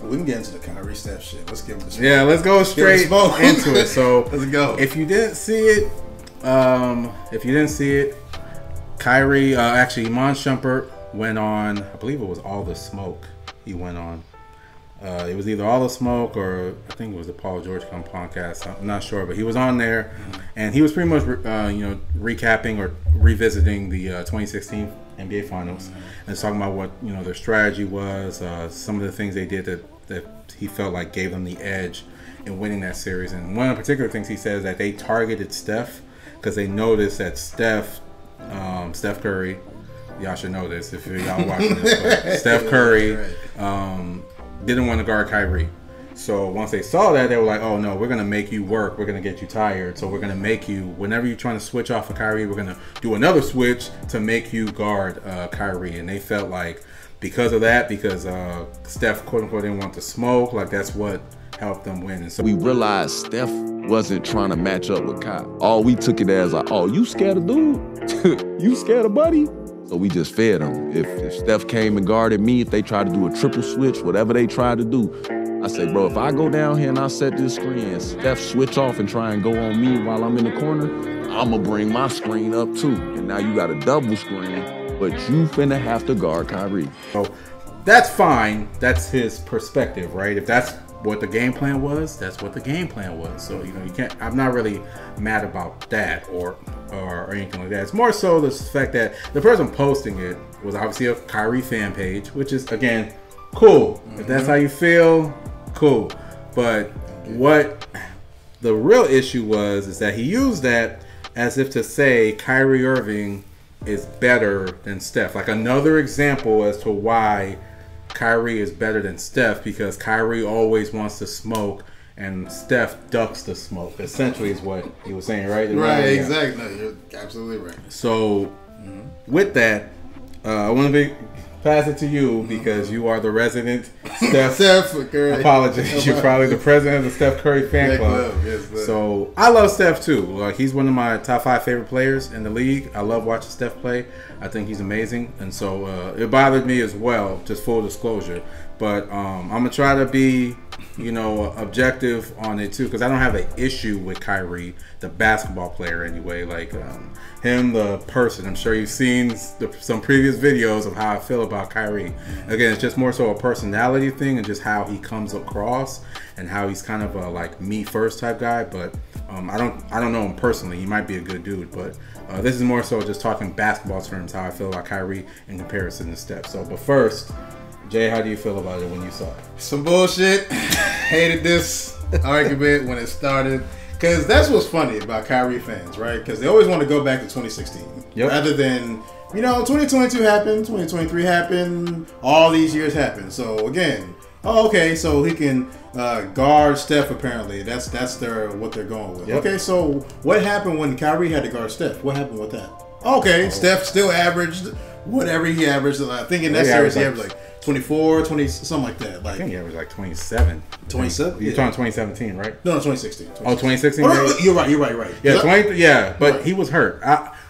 We can get into the Kyrie Steph shit. Let's give him the smoke. Yeah, let's go straight into it. So let's go. If you didn't see it, Kyrie, actually, Iman Shumpert went on, I believe it was All the Smoke he went on. It was either All the Smoke or I think it was the Paul George podcast. I'm not sure, but he was on there, and he was pretty much, recapping or revisiting the 2016 NBA Finals and talking about what their strategy was, some of the things they did that he felt like gave them the edge in winning that series. And one of the particular things he says that they targeted Steph because they noticed that Steph Curry, y'all should know this if y'all watching this, but Steph Curry didn't want to guard Kyrie. So once they saw that, they were like, oh no, we're going to make you work. We're going to get you tired. So we're going to make you, whenever you're trying to switch off of Kyrie, we're going to do another switch to make you guard Kyrie. And they felt like because of that, because Steph, quote unquote, didn't want to smoke, like that's what helped them win. And so we realized Steph wasn't trying to match up with Kai. All we took it as like, oh, you scared of dude? You scared of buddy? So we just fed him. If Steph came and guarded me, if they tried to do a triple switch, whatever they tried to do, I say, bro, if I go down here and I set this screen and Steph switch off and try and go on me while I'm in the corner, I'm going to bring my screen up too. And now you got a double screen, but you finna have to guard Kyrie. So that's fine. That's his perspective, right? If that's what the game plan was, that's what the game plan was. So, you can't, I'm not really mad about that or anything like that. It's more so the fact that the person posting it was obviously a Kyrie fan page, which is, again, cool. If that's how you feel, cool. But what the real issue was is that he used that as if to say Kyrie Irving is better than Steph. Like another example as to why Kyrie is better than Steph, because Kyrie always wants to smoke and Steph ducks the smoke, essentially is what he was saying, right? Right, exactly. No, you're absolutely right. So with that, I want to pass it to you because you are the resident Steph Curry. Apologies. You're probably the president of the Steph Curry fan club. Yes, so I love Steph too. Like he's one of my top 5 favorite players in the league. I love watching Steph play. I think he's amazing, and so it bothered me as well. Just full disclosure, but I'm gonna try to be, objective on it too, because I don't have an issue with Kyrie, the basketball player, anyway. Like him, the person. I'm sure you've seen some previous videos of how I feel about Kyrie. Again, it's just more so a personality thing and just how he comes across and how he's kind of a like me first type guy. But I don't know him personally. He might be a good dude, but this is more so just talking basketball terms, how I feel about Kyrie in comparison to Steph. So, but first, Jay, how do you feel about it when you saw it? Some bullshit. Hated this argument when it started. Because that's what's funny about Kyrie fans, right? Because they always want to go back to 2016. Yep. Rather than, 2022 happened, 2023 happened, all these years happened. So, again, okay, so he can guard Steph apparently. That's what they're going with. Yep. Okay, so what happened when Kyrie had to guard Steph? What happened with that? Okay, Steph still averaged whatever he averaged. I think in that series he averaged like 24, 20, something like that. Like, I think he averaged like 27. 27? You're talking 2017, right? No, 2016. Oh, 2016? Oh, you're right. Yeah, but right. He was hurt.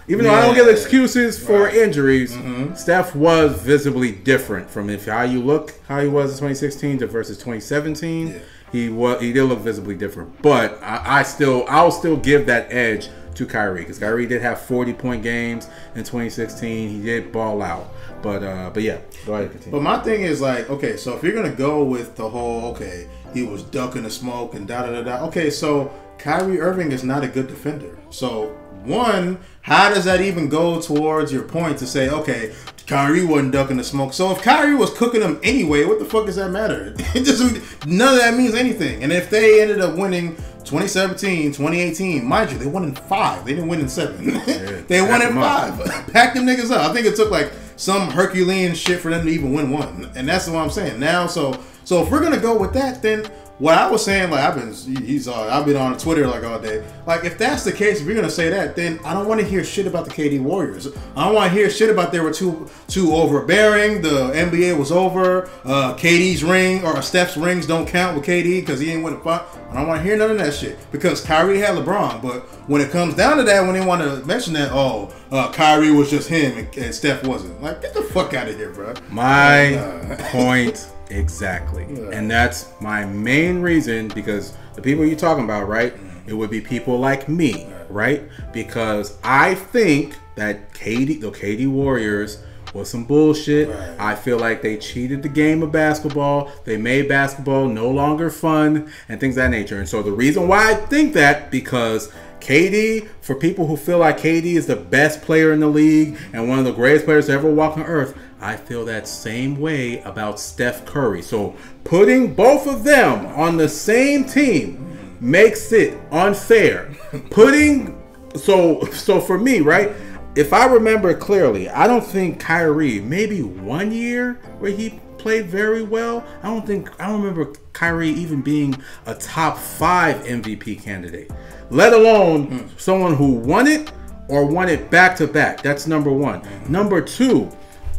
Even though I don't give excuses for injuries, Steph was visibly different from how he was in 2016 to versus 2017. Yeah. He did look visibly different. But I'll still give that edge to Kyrie, because Kyrie did have 40-point games in 2016. He did ball out. But yeah, go ahead and continue. But my thing is like, okay, so if you're gonna go with the whole, he was ducking the smoke and da. Okay, so Kyrie Irving is not a good defender. So one, how does that even go towards your point to say, okay, Kyrie wasn't ducking the smoke? So if Kyrie was cooking them anyway, what the fuck does that matter? It doesn't. None of that means anything. And if they ended up winning 2017, 2018, mind you, they won in 5. They didn't win in 7. They won in 5. Pack them niggas up. I think it took like some Herculean shit for them to even win one. And that's what I'm saying. Now, so if we're gonna go with that, then what I was saying, like I've been on Twitter like all day. Like if that's the case, if you're gonna say that, then I don't want to hear shit about the KD Warriors. I don't want to hear shit about they were too overbearing. The NBA was over. KD's ring or Steph's rings don't count with KD because he ain't win a fight. I don't want to hear none of that shit because Kyrie had LeBron. But when it comes down to that, when they want to mention that, Kyrie was just him and Steph wasn't. Like, get the fuck out of here, bro. My point Exactly. And that's my main reason, because the people you're talking about, right? It would be people like me, right? Because I think that the KD Warriors was some bullshit. I feel like they cheated the game of basketball. They made basketball no longer fun and things of that nature. And so the reason why I think that, because KD, for people who feel like KD is the best player in the league and one of the greatest players to ever walk on earth, I feel that same way about Steph Curry. So putting both of them on the same team makes it unfair. So for me, right? If I remember clearly, I don't think Kyrie, maybe 1 year where he played very well. I don't remember Kyrie even being a top 5 MVP candidate, let alone someone who won it or won it back to back. That's number one. Number two,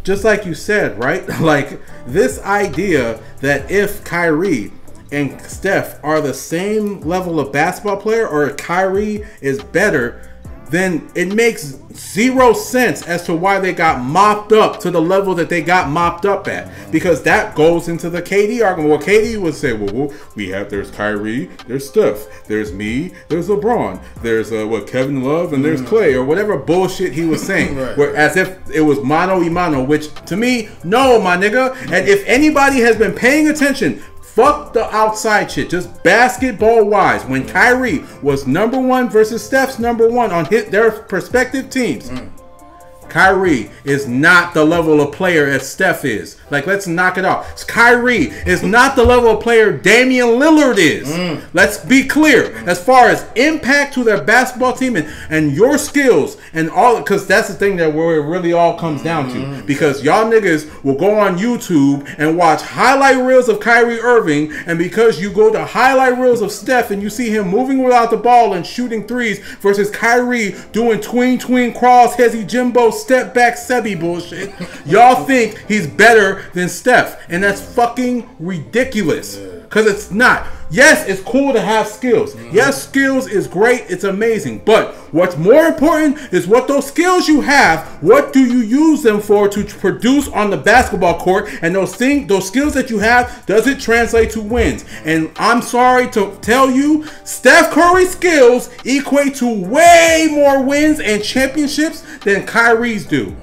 just like you said, right? Like this idea that if Kyrie and Steph are the same level of basketball player, or Kyrie is better, then it makes zero sense as to why they got mopped up to the level that they got mopped up at. Because that goes into the KD argument. Well, KD would say, well, there's Kyrie, there's Steph, there's me, there's LeBron, there's Kevin Love, and there's Clay, or whatever bullshit he was saying. As if it was mano y mano, which to me, no, my nigga. And if anybody has been paying attention, fuck the outside shit. Just basketball wise, when Kyrie was number 1 versus Steph's number 1 on their respective teams, Kyrie is not the level of player as Steph is. Like, let's knock it off. Kyrie is not the level of player Damian Lillard is. Let's be clear. As far as impact to their basketball team and your skills and all, because that's the thing that where it really all comes down to. Because y'all niggas will go on YouTube and watch highlight reels of Kyrie Irving, and because you go to highlight reels of Steph and you see him moving without the ball and shooting threes versus Kyrie doing tween cross, hezzy Jimbo, step back Sebi bullshit, y'all think he's better than Steph, and that's fucking ridiculous. Because it's not. Yes, it's cool to have skills. Yes, skills is great. It's amazing. But what's more important is what those skills you have, what do you use them for to produce on the basketball court? And those skills that you have, does it translate to wins? And I'm sorry to tell you, Steph Curry's skills equate to way more wins and championships than Kyrie's do.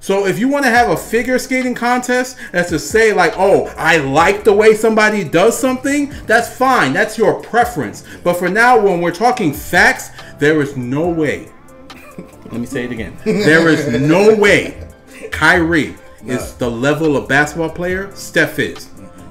So if you want to have a figure skating contest that's to say like, oh, I like the way somebody does something, that's fine. That's your preference. But for now, when we're talking facts, there is no way. Let me say it again. There is no way Kyrie is the level of basketball player Steph is.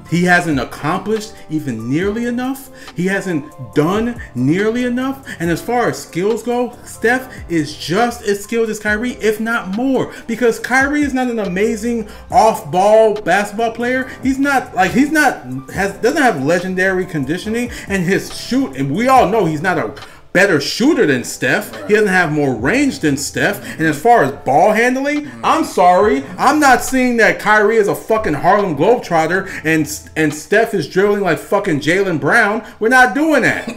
He hasn't accomplished even nearly enough. He hasn't done nearly enough. And as far as skills go, Steph is just as skilled as Kyrie, if not more. Because Kyrie is not an amazing off-ball basketball player. Doesn't have legendary conditioning, and his shoot, and we all know he's not a better shooter than Steph. He doesn't have more range than Steph. And as far as ball handling, I'm sorry, I'm not seeing that Kyrie is a fucking Harlem Globetrotter and Steph is dribbling like fucking Jaylen Brown. We're not doing that.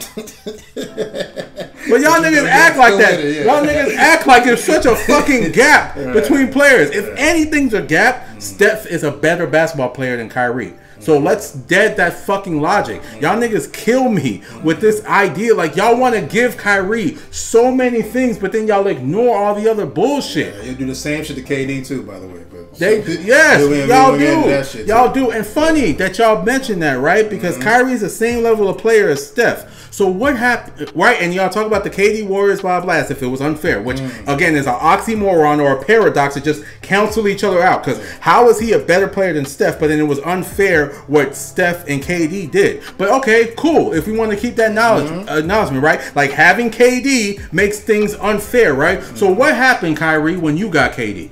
But y'all niggas act like that. Y'all niggas act like there's such a fucking gap between players. If anything's a gap, Steph is a better basketball player than Kyrie. So let's dead that fucking logic. Y'all niggas kill me with this idea. Like, y'all want to give Kyrie so many things, but then y'all ignore all the other bullshit. Yeah, you do the same shit to KD too, by the way. But y'all do. Y'all do. And funny that y'all mentioned that, right? Because Kyrie's the same level of player as Steph. So what happened, right? And y'all talk about the KD Warriors, blah, blah, as if it was unfair, which, again, is an oxymoron or a paradox that just cancel each other out. Because how is he a better player than Steph, but then it was unfair what Steph and KD did? But okay, cool. If we want to keep that acknowledgement, right? Like, having KD makes things unfair, right? So what happened, Kyrie, when you got KD?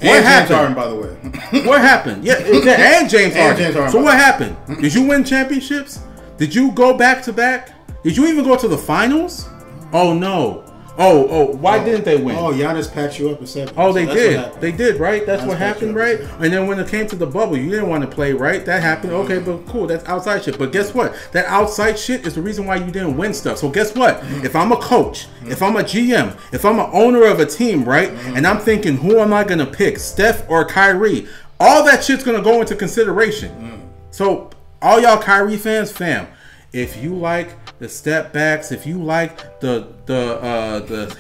What happened? James Harden, by the way. What happened? Yeah, and James Harden. So what happened? Did you win championships? Did you go back to back? Did you even go to the finals? Oh no. Why didn't they win? Oh, Giannis patched you up and said. Oh, they did. They did, right? That's what happened, right? And then when it came to the bubble, you didn't want to play, right? That happened. Okay, but cool. That's outside shit. But guess what? That outside shit is the reason why you didn't win stuff. So guess what? If I'm a coach, if I'm a GM, if I'm an owner of a team, right? And I'm thinking, who am I going to pick? Steph or Kyrie? All that shit's gonna go into consideration. So all y'all Kyrie fans, fam, if you like the step backs, if you like the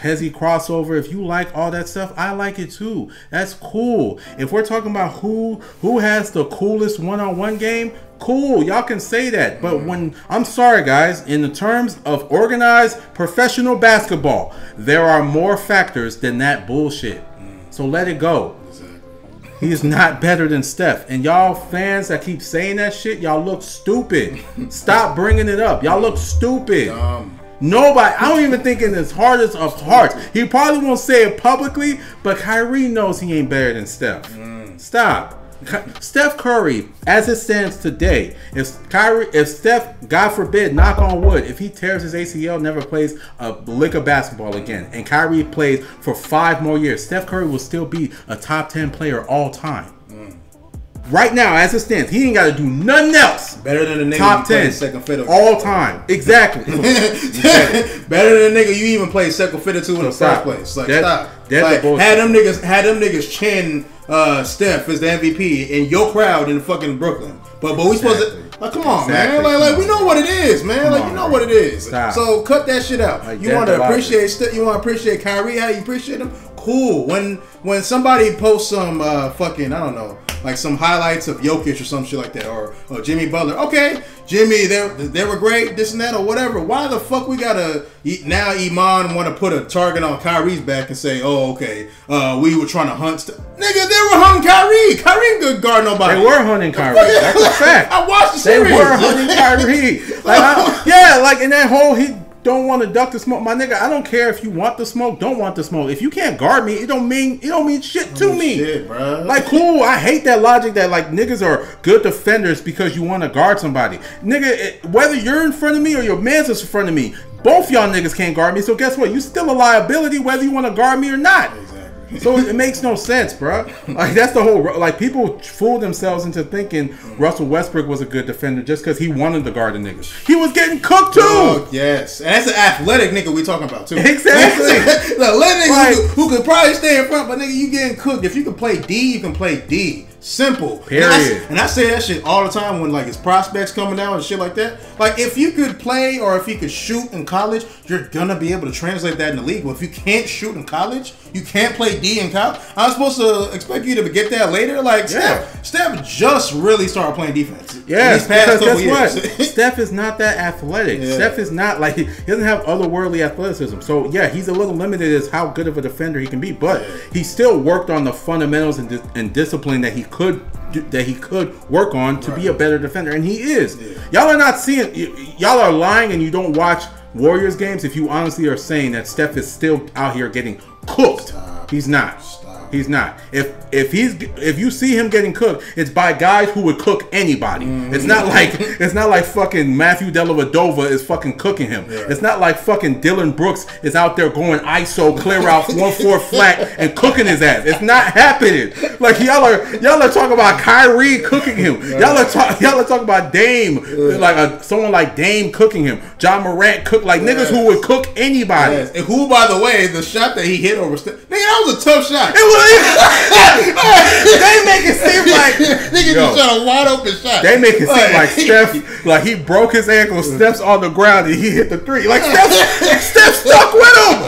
hezzy crossover, if you like all that stuff, I like it too. That's cool. If we're talking about who has the coolest one-on-one game, cool, y'all can say that. But when, I'm sorry guys, in the terms of organized professional basketball, there are more factors than that bullshit. So let it go. He's not better than Steph. And y'all fans that keep saying that shit, y'all look stupid. Stop bringing it up. Y'all look stupid. Nobody, I don't even think in his hardest of hearts. He probably won't say it publicly, but Kyrie knows he ain't better than Steph. Stop. Steph Curry, as it stands today, if Steph, God forbid, knock on wood, if he tears his ACL, never plays a lick of basketball again, and Kyrie plays for 5 more years, Steph Curry will still be a top 10 player all time. Right now, as it stands, he ain't got to do nothing else. Better than the nigga top you 10 second fiddle all time. Exactly. Better than the nigga you even played second fiddle to in the first place. Like, stop. Like, had them niggas chanting Steph as the MVP in your crowd in fucking Brooklyn. But we supposed to, like, come on, man. Like we know what it is, man. Like, you know what it is. Stop. So cut that shit out. Like, you want to appreciate Steph, you want to appreciate Kyrie, how you appreciate him? Cool. When somebody posts some fucking, I don't know, like some highlights of Jokic or some shit like that, or Jimmy Butler. Okay, Jimmy, they were great, this and that, or whatever. Why the fuck we gotta now Iman want to put a target on Kyrie's back and say, oh, okay, we were trying to hunt Nigga, they were hunting Kyrie. Kyrie ain't good guard nobody. They were hunting Kyrie. That's a fact. I watched the series. They were hunting Kyrie. Like, like in that whole he don't want to duck the smoke, my nigga. I don't care if you want the smoke, don't want the smoke. If you can't guard me, it don't mean shit to me. Shit, bro. Like, cool. I hate that logic that like niggas are good defenders because you want to guard somebody. Nigga, whether you're in front of me or your man's is in front of me, both y'all niggas can't guard me. So guess what? You still a liability whether you want to guard me or not. So it makes no sense, bro. Like, that's the whole, like, people fool themselves into thinking Russell Westbrook was a good defender just because he wanted to guard the niggas. He was getting cooked too. Oh, yes, and that's an athletic nigga we talking about too. Exactly. The athletic nigga who could probably stay in front, but nigga, you getting cooked. If you can play D, you can play D. Simple. Period. And I say that shit all the time when like his prospects coming down and shit like that. Like, if you could play or if you could shoot in college, you're gonna be able to translate that in the league. But if you can't shoot in college, you can't play D in college. I'm supposed to expect you to get that later. Like, Steph just really started playing defense. Yeah, because guess years. what? Steph is not that athletic. Yeah. Steph is not like, he doesn't have otherworldly athleticism. So yeah, he's a little limited as how good of a defender he can be. But he still worked on the fundamentals and discipline that he could work on to be a better defender, and he is. Y'all are not seeing. Y'all are lying, and you don't watch Warriors games if you honestly are saying that Steph is still out here getting cooked. He's not. He's not. If you see him getting cooked, it's by guys who would cook anybody. It's not like fucking Matthew Dellavedova is fucking cooking him. It's not like fucking Dylan Brooks is out there going ISO clear out 1-4 flat and cooking his ass. It's not happening. Like, y'all are talking about Kyrie cooking him. Y'all are talking about Dame, like someone like Dame cooking him. John Morant cook like niggas who would cook anybody. And who, by the way, the shot that he hit over Steph, nigga, that was a tough shot. It was. They make it seem like nigga just shot a wide open shot. They make it seem like Steph, like he broke his ankle, Steph's on the ground, and he hit the three. Like Steph stuck with him.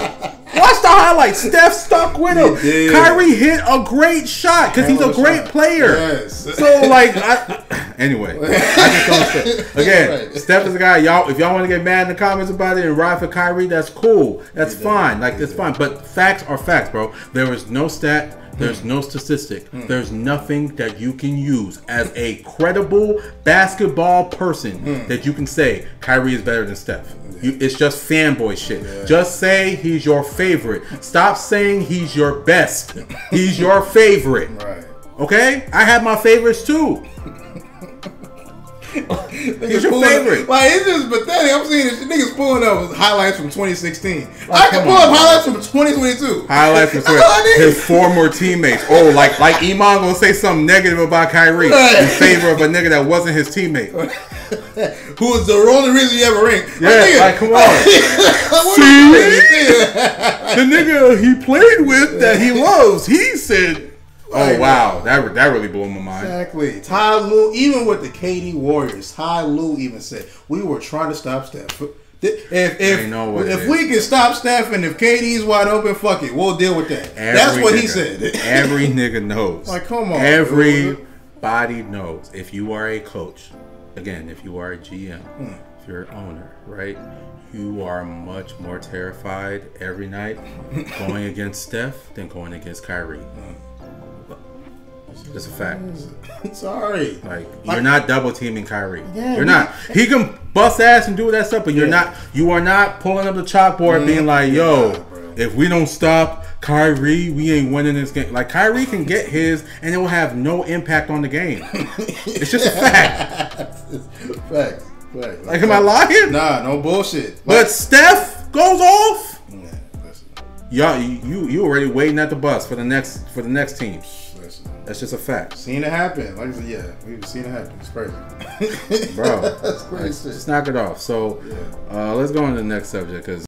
Watch the highlights. Steph stuck with him. Kyrie hit a great shot because he's a great player. Yes. So like, anyway, I just don't. Again, Steph is a guy. Y'all, if y'all want to get mad in the comments about it and ride for Kyrie, that's cool. That's fine. Like, it's fine. But facts are facts, bro. There is no stat. There's no statistic. There's nothing that you can use as a credible basketball person that you can say Kyrie is better than Steph. It's just fanboy shit. Just say he's your favorite. Stop saying he's your best. He's your favorite. Right. Okay? I have my favorites too. He's your favorite. Like, it's just pathetic. I'm seeing this niggas pulling up highlights from 2016. I can pull up highlights from 2022. Highlights from his former teammates. Oh, like Iman gonna say something negative about Kyrie in favor of a nigga that wasn't his teammate. Who was the only reason you ever ranked. Yeah, like, come on. See? The nigga he played with that he loves, he said Oh wow, that really blew my mind. Exactly. Ty Lue, even with the KD Warriors, Ty Lue even said we were trying to stop Steph. If we can stop Steph and if KD's wide open, fuck it, we'll deal with that. That's what he said. Every nigga knows. Like, come on. Everybody knows. If you are a coach, again, if you are a GM, if you're an owner, right? You are much more terrified every night going against Steph than going against Kyrie. It's a fact. Sorry. Like, you're not double teaming Kyrie. Yeah, you're not. He can bust ass and do that stuff, but you're not. You are not pulling up the chalkboard being like, "Yo, if we don't stop Kyrie, we ain't winning this game." Like, Kyrie can get his, and it will have no impact on the game. It's just a fact. Facts. Like, am I lying? Nah, no bullshit. But Steph goes off. Y'all, you already waiting at the bus for the next team. That's just a fact. Seen it happen. Like I said, yeah, we've seen it happen. It's crazy, bro. That's crazy. Let's knock it off. So, let's go on to the next subject because